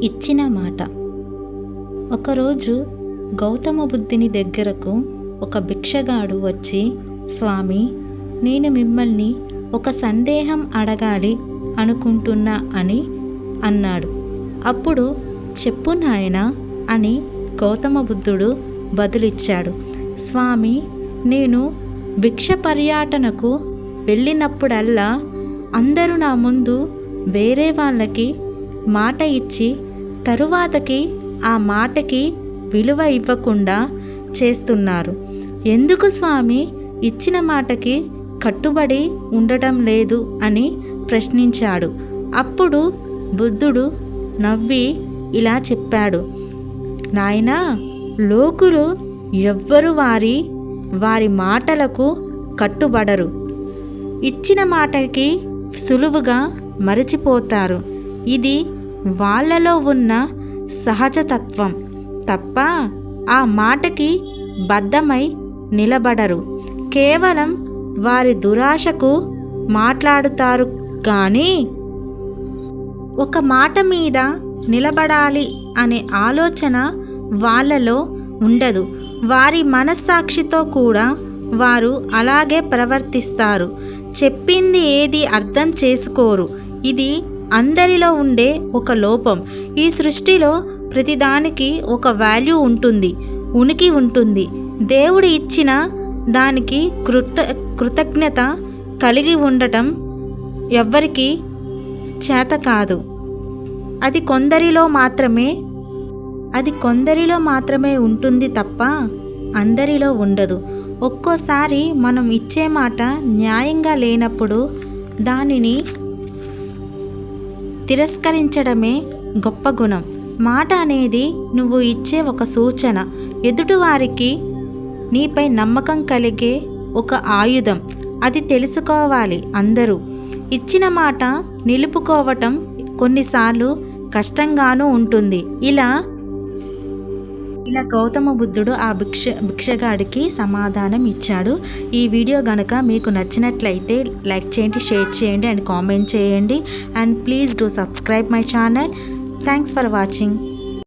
ఇచ్చిన మాట. ఒకరోజు గౌతమ బుద్ధుని దగ్గరకు ఒక భిక్షగాడు వచ్చి, స్వామి, నేను మిమ్మల్ని ఒక సందేహం అడగాలి అనుకుంటున్నా అని అన్నాడు. అప్పుడు చెప్పు నాయనా అని గౌతమ బుద్ధుడు బదులిచ్చాడు. స్వామి, నేను భిక్ష పర్యటనకు వెళ్ళినప్పుడల్లా అందరూ నా ముందు వేరే వాళ్ళకి మాట ఇచ్చి తరువాతకి ఆ మాటకి విలువ ఇవ్వకుండా చేస్తున్నారు. ఎందుకు స్వామి ఇచ్చిన మాటకి కట్టుబడి ఉండటం లేదు అని ప్రశ్నించాడు. అప్పుడు బుద్ధుడు నవ్వి ఇలా చెప్పాడు, నాయనా, లోకులు ఎవ్వరు వారి మాటలకు కట్టుబడరు. ఇచ్చిన మాటకి సులువుగా మరచిపోతారు. ఇది వాళ్ళలో ఉన్న సహజతత్వం తప్ప ఆ మాటకి బద్ధమై నిలబడరు. కేవలం వారి దురాశకు మాట్లాడుతారు కానీ ఒక మాట మీద నిలబడాలి అనే ఆలోచన వాళ్ళలో ఉండదు. వారి మనస్సాక్షితో కూడా వారు అలాగే ప్రవర్తిస్తారు. చెప్పింది ఏది అర్థం చేసుకోరు. ఇది అందరిలో ఉండే ఒక లోపం. ఈ సృష్టిలో ప్రతిదానికి ఒక వాల్యూ ఉంటుంది, ఉనికి ఉంటుంది. దేవుడు ఇచ్చిన దానికి కృతజ్ఞత కలిగి ఉండటం ఎవ్వరికీ చేత కాదు. అది కొందరిలో మాత్రమే ఉంటుంది తప్ప అందరిలో ఉండదు. ఒక్కోసారి మనం ఇచ్చే మాట న్యాయంగా లేనప్పుడు దానిని తిరస్కరించడమే గొప్ప గుణం. మాట అనేది నువ్వు ఇచ్చే ఒక సూచన, ఎదుటివారికి నీపై నమ్మకం కలిగే ఒక ఆయుధం. అది తెలుసుకోవాలి అందరూ. ఇచ్చిన మాట నిలుపుకోవటం కొన్నిసార్లు కష్టంగానూ ఉంటుంది. ఇలా గౌతమ బుద్ధుడు ఆ భిక్షగాడికి సమాధానం ఇచ్చాడు. ఈ వీడియో గనక మీకు నచ్చినట్లయితే లైక్ చేయండి, షేర్ చేయండి అండ్ కామెంట్ చేయండి. And please do subscribe my channel. Thanks for watching.